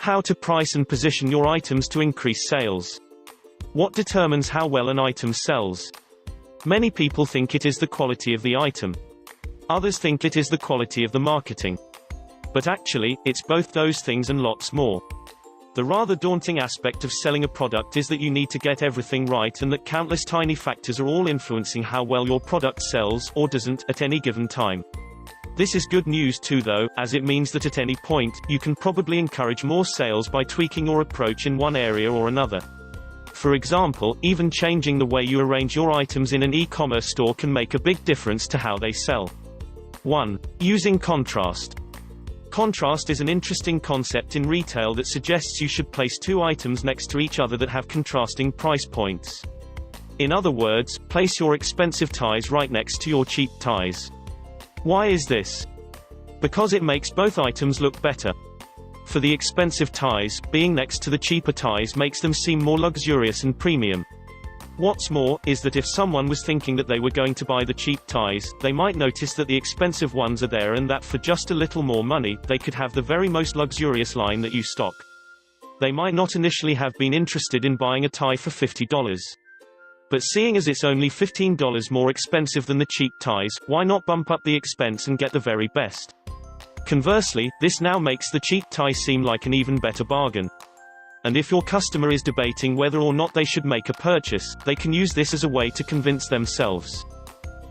How to price and position your items to increase sales. What determines how well an item sells? Many people think it is the quality of the item. Others think it is the quality of the marketing. But actually, it's both those things and lots more. The rather daunting aspect of selling a product is that you need to get everything right and that countless tiny factors are all influencing how well your product sells, or doesn't, at any given time. This is good news too though, as it means that at any point, you can probably encourage more sales by tweaking your approach in one area or another. For example, even changing the way you arrange your items in an e-commerce store can make a big difference to how they sell. 1. Using contrast. Contrast is an interesting concept in retail that suggests you should place two items next to each other that have contrasting price points. In other words, place your expensive ties right next to your cheap ties. Why is this? Because it makes both items look better. For the expensive ties, being next to the cheaper ties makes them seem more luxurious and premium. What's more, is that if someone was thinking that they were going to buy the cheap ties, they might notice that the expensive ones are there and that for just a little more money, they could have the very most luxurious line that you stock. They might not initially have been interested in buying a tie for $50. But seeing as it's only $15 more expensive than the cheap ties, why not bump up the expense and get the very best? Conversely, this now makes the cheap tie seem like an even better bargain. And if your customer is debating whether or not they should make a purchase, they can use this as a way to convince themselves.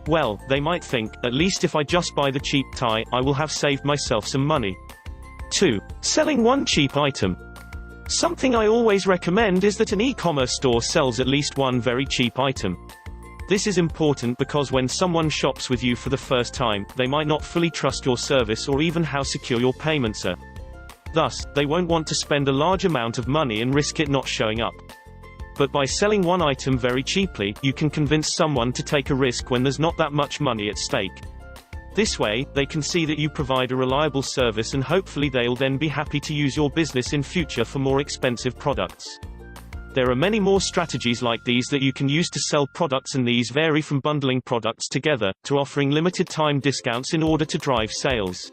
Well, they might think, at least if I just buy the cheap tie, I will have saved myself some money. 2. Selling one cheap item. Something I always recommend is that an e-commerce store sells at least one very cheap item. This is important because when someone shops with you for the first time, they might not fully trust your service or even how secure your payments are. Thus, they won't want to spend a large amount of money and risk it not showing up. But by selling one item very cheaply, you can convince someone to take a risk when there's not that much money at stake. This way, they can see that you provide a reliable service and hopefully they'll then be happy to use your business in future for more expensive products. There are many more strategies like these that you can use to sell products, and these vary from bundling products together, to offering limited time discounts in order to drive sales.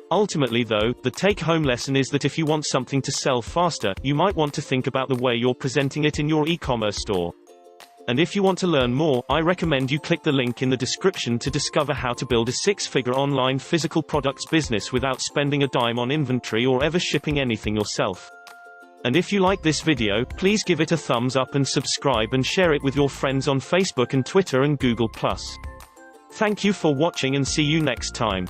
Ultimately though, the take-home lesson is that if you want something to sell faster, you might want to think about the way you're presenting it in your e-commerce store. And if you want to learn more, I recommend you click the link in the description to discover how to build a six-figure online physical products business without spending a dime on inventory or ever shipping anything yourself. And if you like this video, please give it a thumbs up and subscribe and share it with your friends on Facebook and Twitter and Google+. Thank you for watching and see you next time.